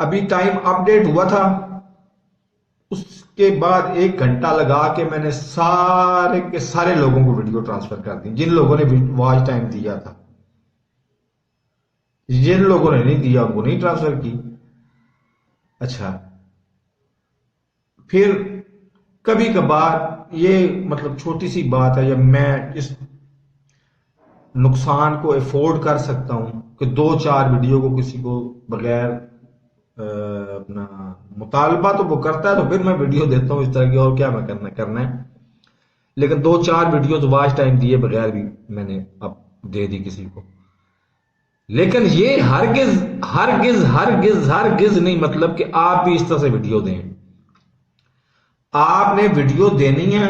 ابھی time update ہوا تھا، اس کے بعد 1 گھنٹہ لگا کے میں نے سارے کے سارے لوگوں کو ویڈیو ٹرانسفر کر دی، جن لوگوں نے واچ ٹائم دیا تھا۔ جن لوگوں نے نہیں دیا ان کو نہیں ٹرانسفر کی۔ اچھا، پھر کبھی کبھار یہ مطلب چھوٹی سی بات ہے، جب میں اس نقصان کو افورڈ کر سکتا ہوں کہ 2-4 ویڈیو کو کسی کو بغیر اپنا مطالبہ تو وہ کرتا ہے تو پھر میں ویڈیو دیتا ہوں اس طرح کی، اور کیا میں کرنا ہے، لیکن 2-4 ویڈیوز واچ ٹائم دیے بغیر بھی میں نے اب دے دی کسی کو۔ لیکن یہ ہرگز ہرگز ہرگز ہرگز نہیں مطلب کہ آپ بھی اس طرح سے ویڈیو دیں۔ آپ نے ویڈیو دینی ہے،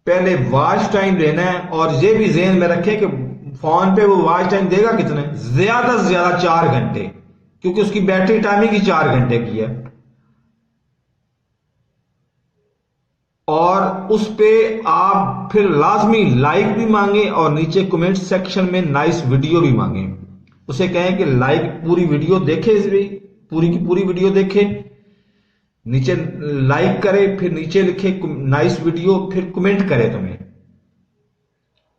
پہلے واچ ٹائم لینا ہے، اور یہ بھی ذہن میں رکھیں کہ فون پہ وہ واچ ٹائم دے گا کتنے، زیادہ سے زیادہ 4 گھنٹے، کیونکہ اس کی بیٹری ٹائمنگ ہی 4 گھنٹے کی ہے۔ اور اس پہ آپ پھر لازمی لائک بھی مانگیں، اور نیچے کمنٹ سیکشن میں نائس ویڈیو بھی مانگیں۔ اسے کہیں کہ لائک پوری ویڈیو دیکھے، پوری کی پوری ویڈیو دیکھے، نیچے لائک کرے، پھر نیچے لکھے نائس ویڈیو، پھر کمنٹ کرے تمہیں۔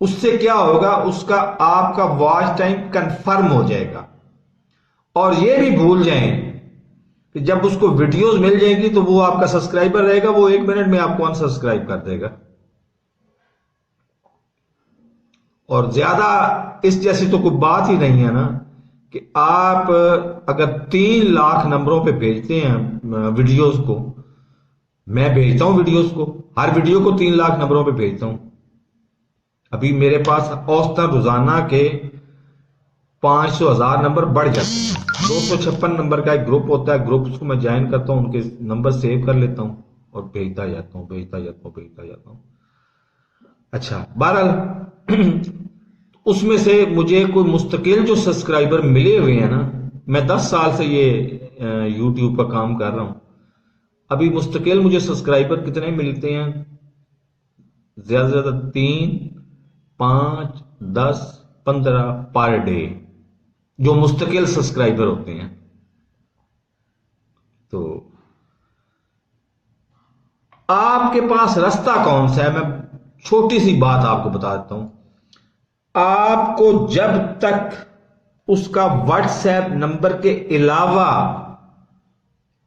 اس سے کیا ہوگا، اس کا آپ کا واچ ٹائم کنفرم ہو جائے گا۔ اور یہ بھی بھول جائیں کہ جب اس کو ویڈیوز مل جائیں گی تو وہ آپ کا سبسکرائبر رہے گا، وہ 1 منٹ میں آپ کو انسبسکرائب کر دے گا۔ اور زیادہ اس جیسی تو کوئی بات ہی نہیں ہے نا، کہ آپ اگر 3 لاکھ نمبروں پہ بھیجتے ہیں ویڈیوز کو، میں بھیجتا ہوں ویڈیوز کو، ہر ویڈیو کو 3 لاکھ نمبروں پہ بھیجتا ہوں۔ ابھی میرے پاس اوسطاً روزانہ کے 500,000 نمبر بڑھ جاتے ہیں۔ 256 نمبر کا ایک گروپ ہوتا ہے، گروپ کو میں جوائن کرتا ہوں، ان کے نمبر سیو کر لیتا ہوں اور بھیجتا جاتا ہوں۔ اچھا، بہرحال اس میں سے مجھے کوئی مستقل جو سبسکرائبر ملے ہوئے ہیں نا، میں 10 سال سے یہ یوٹیوب کا کام کر رہا ہوں، ابھی مستقل مجھے سبسکرائبر کتنے ملتے ہیں، زیادہ سے زیادہ 3، 5، 10، 15 پر ڈے جو مستقل سبسکرائبر ہوتے ہیں۔ تو آپ کے پاس راستہ کون سا ہے، میں چھوٹی سی بات آپ کو بتا دیتا ہوں۔ آپ کو جب تک اس کا واٹس ایپ نمبر کے علاوہ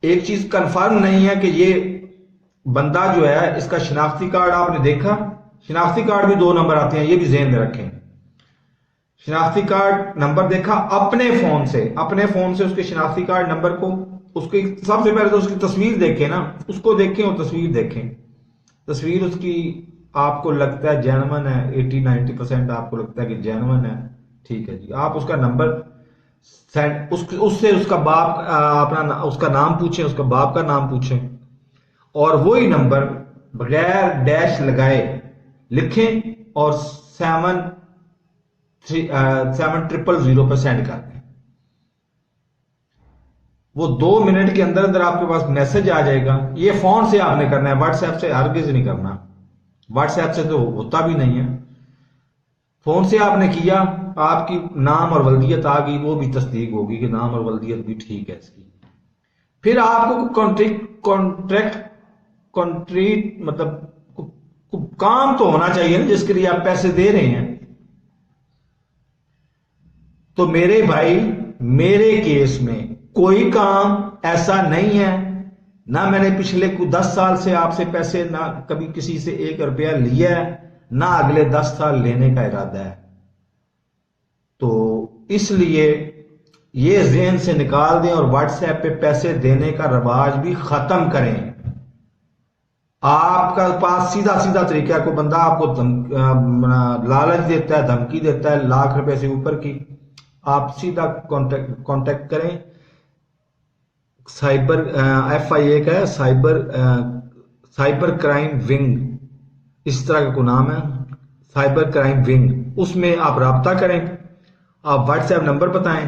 ایک چیز کنفرم نہیں ہے کہ یہ بندہ جو ہے، اس کا شناختی کارڈ آپ نے دیکھا، شناختی کارڈ بھی 2 نمبر آتے ہیں، یہ بھی ذہن میں رکھیں۔ شناختی کارڈ نمبر دیکھا اپنے فون سے اس کے شناختی کارڈ نمبر کو، اس کی سب سے پہلے تو اس کی تصویر دیکھیں نا، اس کو دیکھیں اور تصویر دیکھیں، تصویر اس کی آپ کو لگتا ہے جینون ہے، 80-90% آپ کو لگتا ہے کہ جینون ہے، ٹھیک ہے جی، آپ اس کا نمبر اس سے اس کا باپ اپنا اس کا نام پوچھیں، اس کا باپ کا نام پوچھیں، اور وہی نمبر بغیر ڈیش لگائے لکھیں اور 70000 پہ سینڈ کر دیں۔ وہ 2 منٹ کے اندر اندر آپ کے پاس میسج آ جائے گا۔ یہ فون سے آپ نے کرنا ہے، واٹس ایپ سے ہرگز نہیں کرنا، واٹس ایپ سے تو ہوتا بھی نہیں ہے۔ فون سے آپ نے کیا، آپ کی نام اور ولدیت آ گئی، وہ بھی تصدیق ہوگی کہ نام اور ولدیت بھی ٹھیک ہے اس کی۔ پھر آپ کو کانٹریکٹ مطلب کام تو ہونا چاہیے نا جس کے لیے آپ پیسے دے رہے ہیں۔ تو میرے بھائی، میرے کیس میں کوئی کام ایسا نہیں ہے، نہ میں نے پچھلے 10 سال سے آپ سے پیسے، نہ کبھی کسی سے 1 روپیہ لیا ہے، نہ اگلے 10 سال لینے کا ارادہ ہے۔ تو اس لیے یہ ذہن سے نکال دیں اور واٹس ایپ پہ پیسے دینے کا رواج بھی ختم کریں۔ آپ کا پاس سیدھا طریقہ ہے، کوئی بندہ آپ کو لالچ دیتا ہے، دھمکی دیتا ہے لاکھ روپے سے اوپر کی، آپ سیدھا کانٹیکٹ کریں۔ سائبر FIA کا ہے، سائبر کرائم ونگ، اس طرح کا کوئی نام ہے، سائبر کرائم ونگ، اس میں آپ رابطہ کریں، آپ واٹس ایپ نمبر بتائیں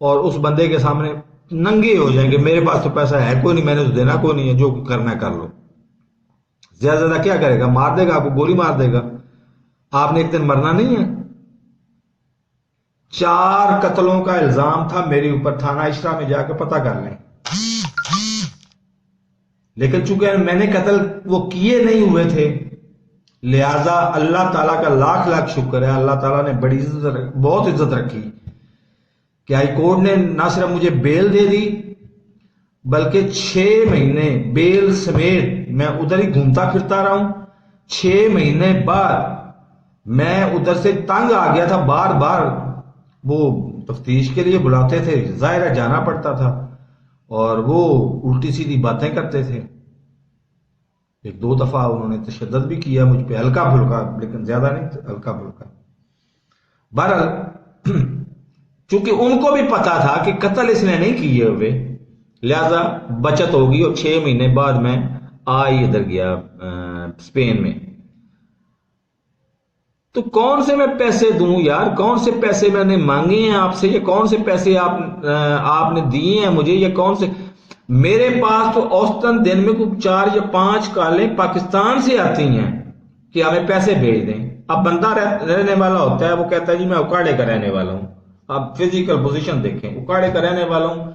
اور اس بندے کے سامنے ننگے ہو جائیں گے، میرے پاس تو پیسہ ہے کوئی نہیں، میں نے تو دینا کوئی نہیں ہے، جو کرنا ہے کر لو۔ زیادہ زیادہ کیا کرے گا، مار دے گا، آپ کو گولی مار دے گا، آپ نے ایک دن مرنا نہیں ہے۔ 4 قتلوں کا الزام تھا میرے اوپر، تھانہ اشرا میں جا کے پتہ کر لیں۔ لیکن چونکہ میں نے قتل وہ کیے نہیں ہوئے تھے، لہذا اللہ تعالیٰ کا لاکھ لاکھ شکر ہے، اللہ تعالیٰ نے بڑی بہت عزت رکھی کہ ہائی کورٹ نے نہ صرف مجھے بیل دے دی بلکہ 6 مہینے بیل سمیت میں ادھر ہی گھومتا پھرتا رہا ہوں۔ 6 مہینے بعد میں ادھر سے تنگ آ گیا تھا، بار بار وہ تفتیش کے لیے بلاتے تھے، ظاہر ہے جانا پڑتا تھا، اور وہ الٹی سیدھی باتیں کرتے تھے۔ 1-2 دفعہ انہوں نے تشدد بھی کیا مجھ پہ، ہلکا پھلکا، لیکن زیادہ نہیں، ہلکا پھلکا۔ بہرحال چونکہ ان کو بھی پتا تھا کہ قتل اس نے نہیں کیے ہوئے، لہذا بچت ہوگی، اور 6 مہینے بعد میں ادھر گیا اسپین میں۔ تو کون سے میں پیسے دوں یار؟ کون سے پیسے میں نے مانگے ہیں آپ سے؟ یہ کون سے پیسے آپ نے دیے ہیں مجھے؟ یہ کون سے؟ میرے پاس تو اوسطاً دن میں کوئی 4 یا 5 کالیں پاکستان سے آتی ہیں کہ ہمیں پیسے بھیج دیں۔ اب بندہ رہنے والا ہوتا ہے، وہ کہتا ہے جی میں اکاڑے کا رہنے والا ہوں۔ اب فزیکل پوزیشن دیکھیں، اکاڑے کا رہنے والا ہوں۔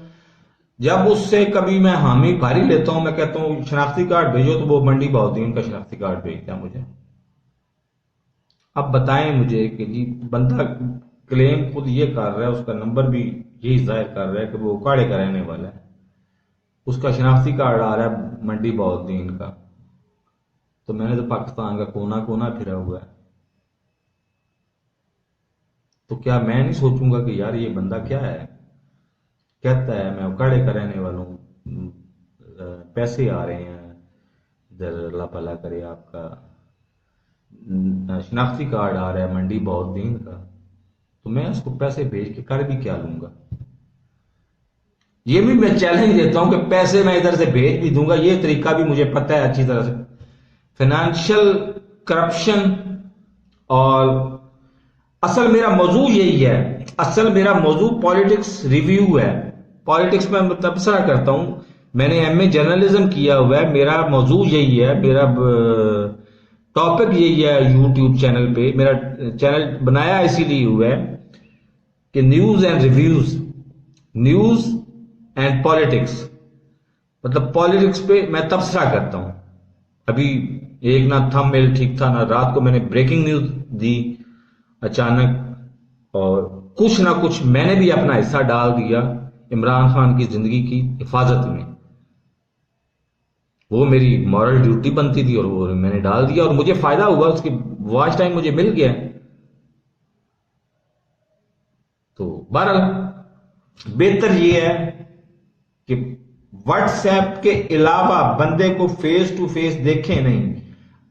جب اس سے کبھی میں حامی بھاری لیتا ہوں، میں کہتا ہوں شناختی کارڈ بھیجو، تو وہ منڈی بہاؤدین کا شناختی کارڈ بھیجتا ہے مجھے۔ اب بتائیں مجھے کہ جی بندہ کلیم خود یہ کر رہا ہے، اس کا نمبر بھی یہی ظاہر کر رہا ہے کہ وہ اکاڑے کا رہنے والا ہے، اس کا شناختی کارڈ آ رہا ہے منڈی بہاؤدین کا، تو میں نے تو پاکستان کا کونا کونا پھرا ہوا ہے۔ تو کیا میں نہیں سوچوں گا کہ یار یہ بندہ کیا ہے؟ کہتا ہے میں اکاڑے کا رہنے والا ہوں، پیسے آ رہے ہیں ادھر، اللہ بھلا کرے، آپ کا شناختی کارڈ آ رہا ہے منڈی بہاؤدین کا، تو میں اس کو پیسے بھیج کے کر بھی کیا لوں گا؟ یہ بھی میں چیلنج دیتا ہوں کہ پیسے میں ادھر سے بھیج بھی دوں گا، یہ طریقہ بھی مجھے پتہ ہے اچھی طرح سے۔ فائنینشیل کرپشن، اور اصل میرا موضوع یہی ہے، اصل میرا موضوع پالیٹکس ریویو ہے۔ پالیٹکس میں تبصرہ کرتا ہوں، میں نے ایم اے جرنلزم کیا ہوا ہے، میرا موضوع یہی ہے، میرا ٹاپک یہی ہے۔ یوٹیوب چینل پہ میرا چینل بنایا اسی لیے ہوا ہے کہ news and reviews, news and politics, مطلب پالیٹکس پہ میں تبصرہ کرتا ہوں۔ ابھی ایک نہ تھم میل ٹھیک تھا، نہ رات کو میں نے بریکنگ نیوز دی اچانک، اور کچھ نہ کچھ میں نے بھی اپنا حصہ ڈال دیا عمران خان کی زندگی کی حفاظت میں۔ وہ میری مورل ڈیوٹی بنتی تھی، اور وہ میں نے ڈال دیا، اور مجھے فائدہ ہوا، اس کی واچ ٹائم مجھے مل گیا۔ تو بہرحال بہتر یہ ہے کہ واٹس ایپ کے علاوہ بندے کو فیس ٹو فیس دیکھیں نہیں۔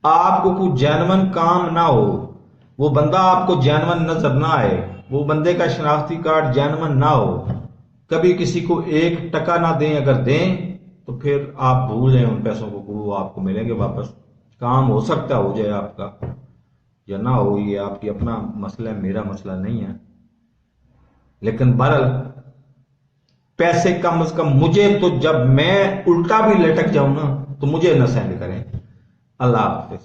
آپ کو کوئی جینون کام نہ ہو، وہ بندہ آپ کو جینون نظر نہ آئے، وہ بندے کا شناختی کارڈ جینون نہ ہو، کبھی کسی کو 1 ٹکا نہ دیں، اگر دیں تو پھر آپ بھول جائیں ان پیسوں کو، وہ آپ کو ملیں گے واپس۔ کام ہو سکتا ہو جائے آپ کا یا نہ ہو، یہ آپ کی اپنا مسئلہ ہے، میرا مسئلہ نہیں ہے، لیکن بہرحال پیسے کم از کم مجھے تو، جب میں الٹا بھی لٹک جاؤں نا تو مجھے نہ سینڈ کریں۔ اللہ حافظ۔